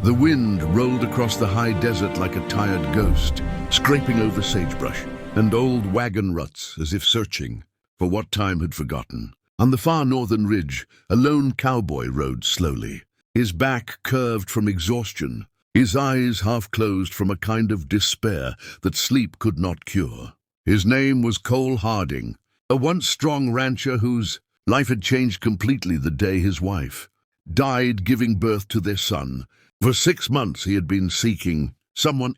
The wind rolled across the high desert like a tired ghost, scraping over sagebrush and old wagon ruts as if searching for what time had forgotten. On the far northern ridge, a lone cowboy rode slowly, his back curved from exhaustion, his eyes half closed from a kind of despair that sleep could not cure. His name was Cole Harding, a once strong rancher whose life had changed completely the day his wife died giving birth to their son. For 6 months he had been seeking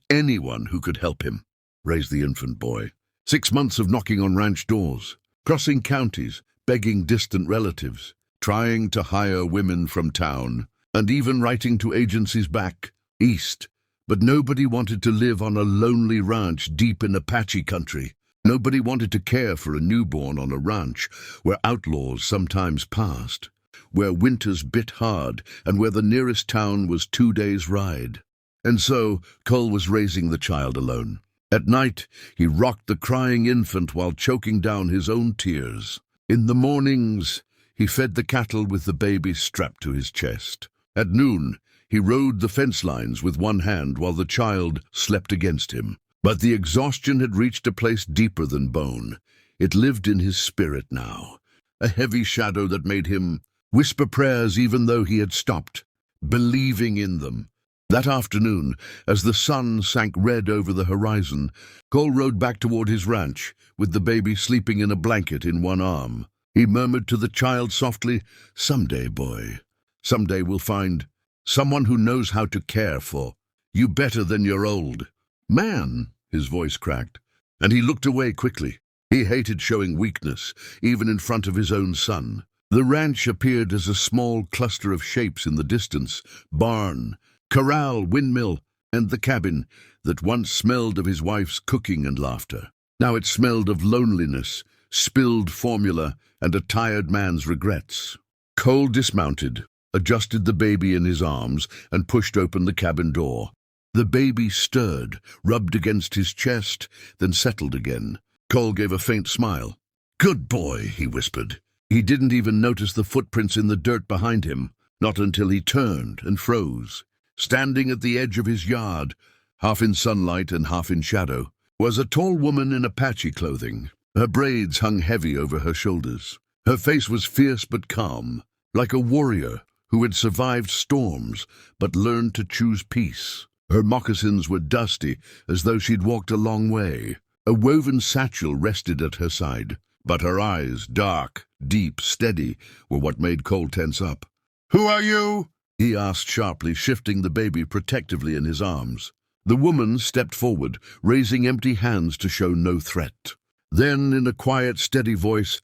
anyone who could help him raise the infant boy. 6 months of knocking on ranch doors, crossing counties, begging distant relatives, trying to hire women from town, and even writing to agencies back east. But nobody wanted to live on a lonely ranch deep in Apache country. Nobody wanted to care for a newborn on a ranch where outlaws sometimes passed, where winters bit hard, and where the nearest town was 2 days' ride. And so Cole was raising the child alone. At night, he rocked the crying infant while choking down his own tears. In the mornings, he fed the cattle with the baby strapped to his chest. At noon, he rode the fence lines with one hand while the child slept against him. But the exhaustion had reached a place deeper than bone. It lived in his spirit now, a heavy shadow that made him whisper prayers even though he had stopped believing in them. That afternoon, as the sun sank red over the horizon, Cole rode back toward his ranch, with the baby sleeping in a blanket in one arm. He murmured to the child softly, "Someday, boy, someday we'll find someone who knows how to care for you better than your old man." His voice cracked, and he looked away quickly. He hated showing weakness, even in front of his own son. The ranch appeared as a small cluster of shapes in the distance: barn, corral, windmill, and the cabin that once smelled of his wife's cooking and laughter. Now it smelled of loneliness, spilled formula, and a tired man's regrets. Cole dismounted, adjusted the baby in his arms, and pushed open the cabin door. The baby stirred, rubbed against his chest, then settled again. Cole gave a faint smile. "Good boy," he whispered. He didn't even notice the footprints in the dirt behind him, not until he turned and froze. Standing at the edge of his yard, half in sunlight and half in shadow, was a tall woman in Apache clothing. Her braids hung heavy over her shoulders. Her face was fierce but calm, like a warrior who had survived storms but learned to choose peace. Her moccasins were dusty, as though she'd walked a long way. A woven satchel rested at her side, but her eyes, dark, deep, steady, were what made Cole tense up. "Who are you?" he asked sharply, shifting the baby protectively in his arms. The woman stepped forward, raising empty hands to show no threat. Then, in a quiet, steady voice,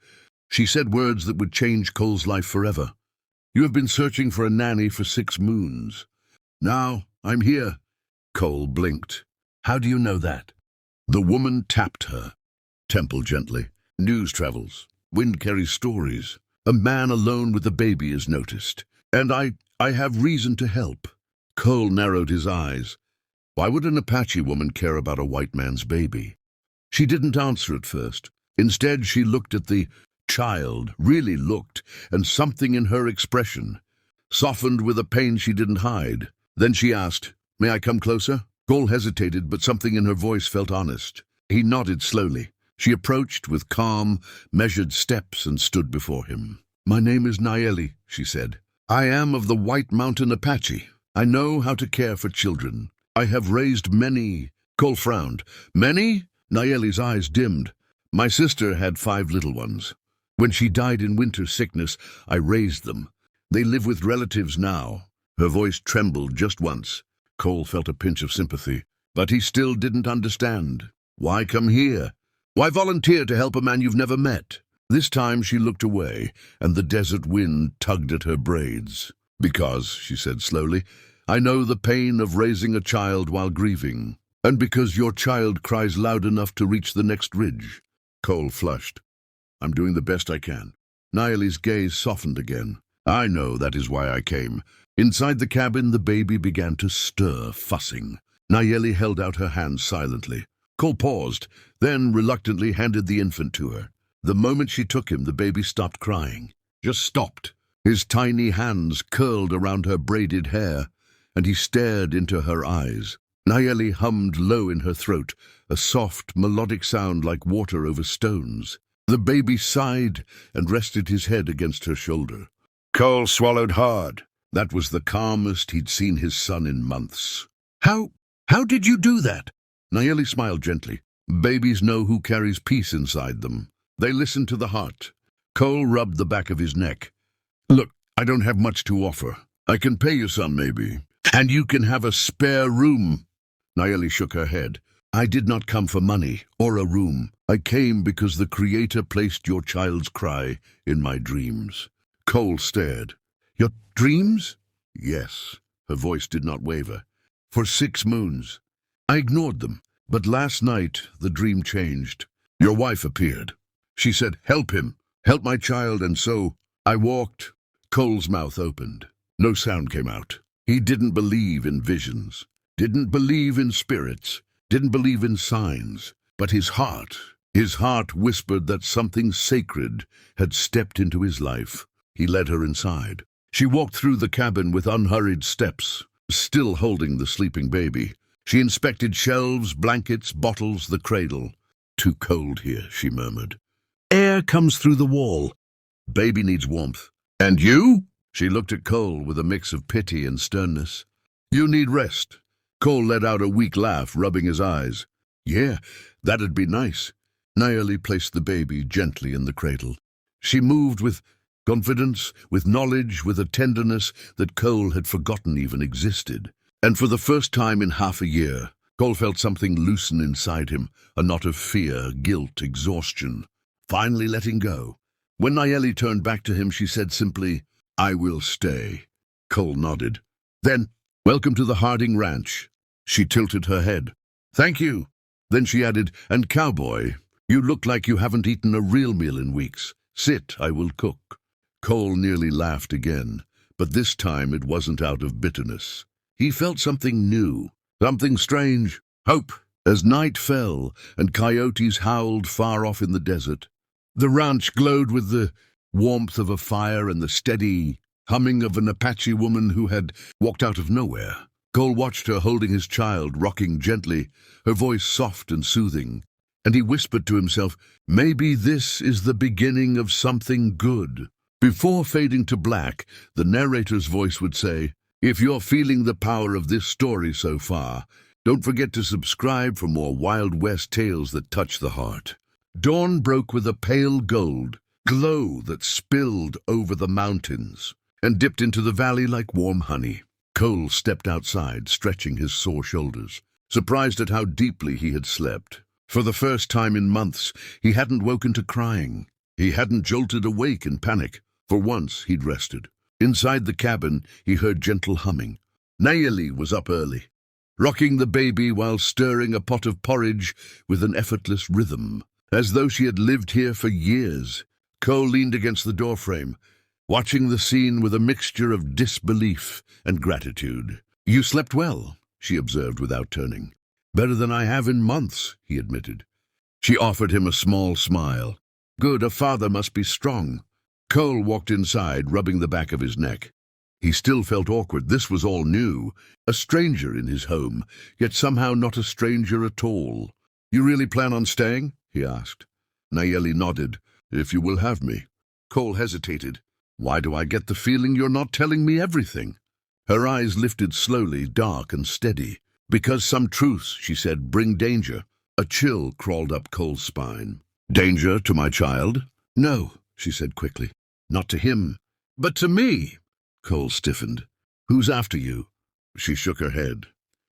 she said words that would change Cole's life forever. "You have been searching for a nanny for 6 moons. Now, I'm here." Cole blinked. "How do you know that?" The woman tapped her temple gently. "News travels. Wind carries stories. A man alone with a baby is noticed. And I have reason to help." Cole narrowed his eyes. Why would an Apache woman care about a white man's baby? She didn't answer at first. Instead, she looked at the child, really looked, and something in her expression softened with a pain she didn't hide. Then she asked, "May I come closer?" Cole hesitated, but something in her voice felt honest. He nodded slowly. She approached with calm, measured steps and stood before him. "My name is Nanny," she said. "I am of the White Mountain Apache. I know how to care for children. I have raised many." Cole frowned. "Many?" Nanny's eyes dimmed. "My sister had 5 little ones. When she died in winter sickness, I raised them. They live with relatives now." Her voice trembled just once. Cole felt a pinch of sympathy, but he still didn't understand. "Why come here? Why volunteer to help a man you've never met?" This time she looked away, and the desert wind tugged at her braids. "Because," she said slowly, "I know the pain of raising a child while grieving, and because your child cries loud enough to reach the next ridge." Cole flushed. "I'm doing the best I can." Nanny's gaze softened again. "I know that is why I came." Inside the cabin, the baby began to stir, fussing. Nanny held out her hands silently. Cole paused, then reluctantly handed the infant to her. The moment she took him, the baby stopped crying. Just stopped. His tiny hands curled around her braided hair, and he stared into her eyes. Nayeli hummed low in her throat, a soft, melodic sound like water over stones. The baby sighed and rested his head against her shoulder. Cole swallowed hard. That was the calmest he'd seen his son in months. How did you do that? Nayeli smiled gently. Babies know who carries peace inside them. They listen to the heart. Cole rubbed the back of his neck. Look, I don't have much to offer. I can pay you some, maybe. And you can have a spare room. Nayeli shook her head. I did not come for money or a room. I came because the Creator placed your child's cry in my dreams. Cole stared. Your dreams? Yes. Her voice did not waver. For 6 moons. I ignored them, but last night the dream changed. Your wife appeared. She said, help him, help my child, and so I walked. Cole's mouth opened. No sound came out. He didn't believe in visions, didn't believe in spirits, didn't believe in signs, but his heart whispered that something sacred had stepped into his life. He led her inside. She walked through the cabin with unhurried steps, still holding the sleeping baby. She inspected shelves, blankets, bottles, the cradle. Too cold here, she murmured. Air comes through the wall. Baby needs warmth. And you? She looked at Cole with a mix of pity and sternness. You need rest. Cole let out a weak laugh, rubbing his eyes. Yeah, that'd be nice. Nayeli placed the baby gently in the cradle. She moved with confidence, with knowledge, with a tenderness that Cole had forgotten even existed. And for the first time in half a year, Cole felt something loosen inside him, a knot of fear, guilt, exhaustion, finally letting go. When Nayeli turned back to him, she said simply, I will stay. Cole nodded. Then, welcome to the Harding Ranch. She tilted her head. Thank you. Then she added, and Cowboy, you look like you haven't eaten a real meal in weeks. Sit, I will cook. Cole nearly laughed again, but this time it wasn't out of bitterness. He felt something new, something strange, hope. As night fell and coyotes howled far off in the desert, the ranch glowed with the warmth of a fire and the steady humming of an Apache woman who had walked out of nowhere. Cole watched her holding his child, rocking gently, her voice soft and soothing, and he whispered to himself, maybe this is the beginning of something good. Before fading to black, the narrator's voice would say, if you're feeling the power of this story so far, don't forget to subscribe for more Wild West tales that touch the heart. Dawn broke with a pale gold glow that spilled over the mountains and dipped into the valley like warm honey. Cole stepped outside, stretching his sore shoulders, surprised at how deeply he had slept. For the first time in months, he hadn't woken to crying. He hadn't jolted awake in panic. For once, he'd rested. Inside the cabin, he heard gentle humming. Nayeli was up early, rocking the baby while stirring a pot of porridge with an effortless rhythm, as though she had lived here for years. Cole leaned against the doorframe, watching the scene with a mixture of disbelief and gratitude. You slept well, she observed without turning. Better than I have in months, he admitted. She offered him a small smile. Good, a father must be strong. Cole walked inside, rubbing the back of his neck. He still felt awkward. This was all new. A stranger in his home, yet somehow not a stranger at all. You really plan on staying? He asked. Nayeli nodded. If you will have me. Cole hesitated. Why do I get the feeling you're not telling me everything? Her eyes lifted slowly, dark and steady. Because some truths, she said, bring danger. A chill crawled up Cole's spine. Danger to my child? No, she said quickly. Not to him, but to me. Cole stiffened. Who's after you? She shook her head.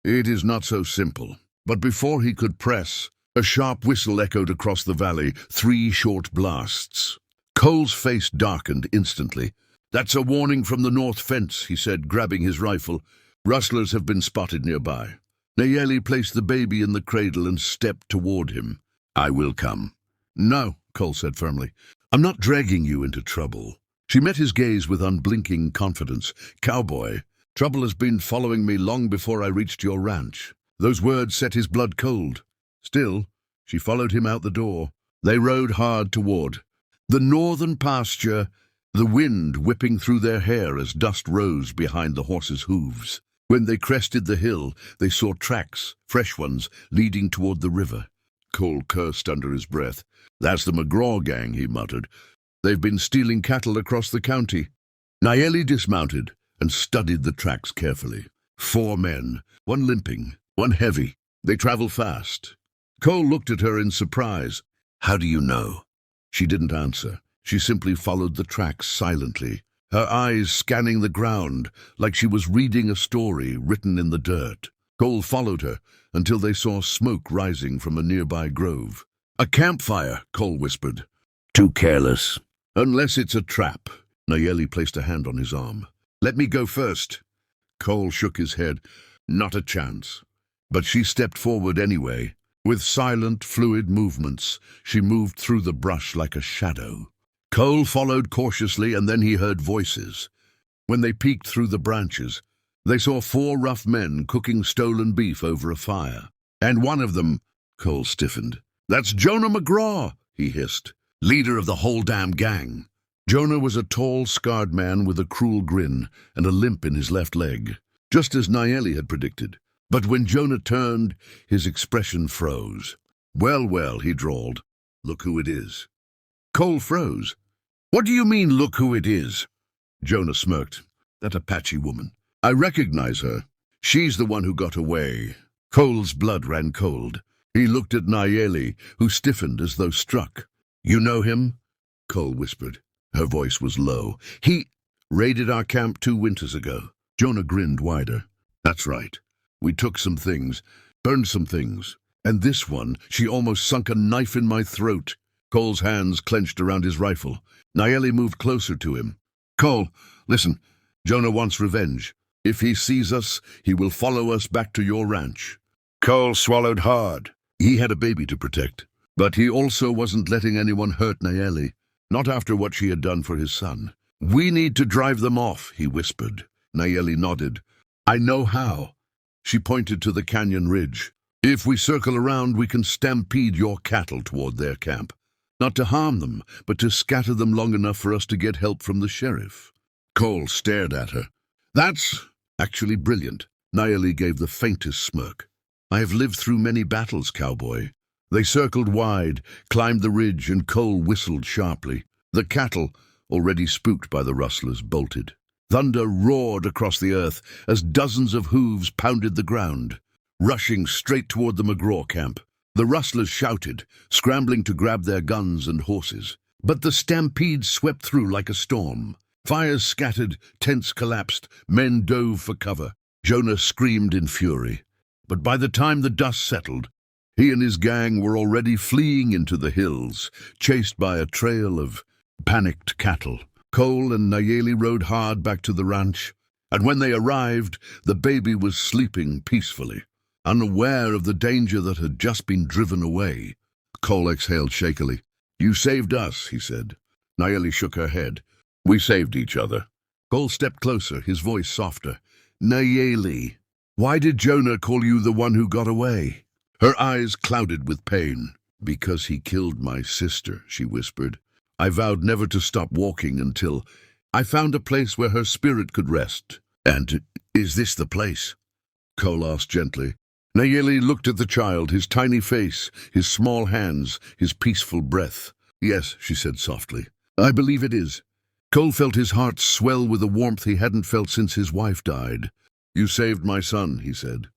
It is not so simple. But before he could press, a sharp whistle echoed across the valley, 3 short blasts. Cole's face darkened instantly. That's a warning from the north fence, he said, grabbing his rifle. Rustlers have been spotted nearby. Nayeli placed the baby in the cradle and stepped toward him. I will come. No, Cole said firmly. I'm not dragging you into trouble. She met his gaze with unblinking confidence. Cowboy, trouble has been following me long before I reached your ranch. Those words set his blood cold. Still, she followed him out the door. They rode hard toward the northern pasture, the wind whipping through their hair as dust rose behind the horses' hooves. When they crested the hill, they saw tracks, fresh ones, leading toward the river. Cole cursed under his breath. "That's the McGraw gang," he muttered. "They've been stealing cattle across the county." Nanny dismounted and studied the tracks carefully. 4 men, one limping, one heavy. They travel fast. Cole looked at her in surprise. "How do you know?" She didn't answer. She simply followed the tracks silently, her eyes scanning the ground like she was reading a story written in the dirt. Cole followed her until they saw smoke rising from a nearby grove. "A campfire," Cole whispered. "Too careless." "Unless it's a trap." Nanny placed a hand on his arm. "Let me go first." Cole shook his head. "Not a chance." But she stepped forward anyway. With silent, fluid movements, she moved through the brush like a shadow. Cole followed cautiously, and then he heard voices. When they peeked through the branches, they saw 4 rough men cooking stolen beef over a fire. And one of them, Cole stiffened. "That's Jonah McGraw," he hissed, "leader of the whole damn gang." Jonah was a tall, scarred man with a cruel grin and a limp in his left leg, just as Nanny had predicted. But when Jonah turned, his expression froze. "Well, well," he drawled. "Look who it is." Cole froze. "What do you mean, look who it is?" Jonah smirked. "That Apache woman. I recognize her. She's the one who got away." Cole's blood ran cold. He looked at Nanny, who stiffened as though struck. "You know him?" Cole whispered. Her voice was low. "He raided our camp 2 winters ago." Jonah grinned wider. "That's right. We took some things, burned some things. And this one, she almost sunk a knife in my throat." Cole's hands clenched around his rifle. Nanny moved closer to him. "Cole, listen. Jonah wants revenge. If he sees us, he will follow us back to your ranch." Cole swallowed hard. He had a baby to protect. But he also wasn't letting anyone hurt Nanny, not after what she had done for his son. "We need to drive them off," he whispered. Nanny nodded. "I know how." She pointed to the canyon ridge. "If we circle around, we can stampede your cattle toward their camp. Not to harm them, but to scatter them long enough for us to get help from the sheriff." Cole stared at her. "That's actually brilliant." Nanny gave the faintest smirk. "I have lived through many battles, Cowboy." They circled wide, climbed the ridge, and Cole whistled sharply. The cattle, already spooked by the rustlers, bolted. Thunder roared across the earth as dozens of hooves pounded the ground, rushing straight toward the McGraw camp. The rustlers shouted, scrambling to grab their guns and horses. But the stampede swept through like a storm. Fires scattered, tents collapsed, men dove for cover. Jonah screamed in fury. But by the time the dust settled, he and his gang were already fleeing into the hills, chased by a trail of panicked cattle. Cole and Nanny rode hard back to the ranch, and when they arrived, the baby was sleeping peacefully, unaware of the danger that had just been driven away. Cole exhaled shakily. "You saved us," he said. Nanny shook her head. "We saved each other." Cole stepped closer, his voice softer. "Nanny, why did Jonah call you the one who got away?" Her eyes clouded with pain. "Because he killed my sister," she whispered. "I vowed never to stop walking until I found a place where her spirit could rest." "And is this the place?" Cole asked gently. Nanny looked at the child, his tiny face, his small hands, his peaceful breath. "Yes," she said softly. "I believe it is." Cole felt his heart swell with a warmth he hadn't felt since his wife died. "You saved my son," he said.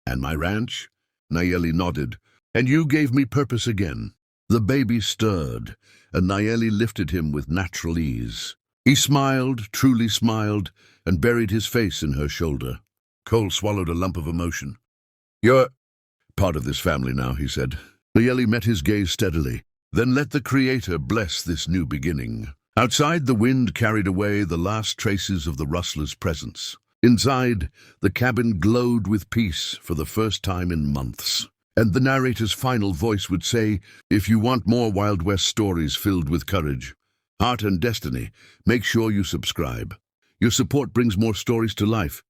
"And my ranch?" Nanny nodded. "And you gave me purpose again." The baby stirred, and Nanny lifted him with natural ease. He smiled, truly smiled, and buried his face in her shoulder. Cole swallowed a lump of emotion. "You're part of this family now," he said. Nanny met his gaze steadily. "Then let the Creator bless this new beginning." Outside, the wind carried away the last traces of the rustler's presence. Inside, the cabin glowed with peace for the first time in months. And the narrator's final voice would say, "If you want more Wild West stories filled with courage, heart, and destiny, make sure you subscribe. Your support brings more stories to life.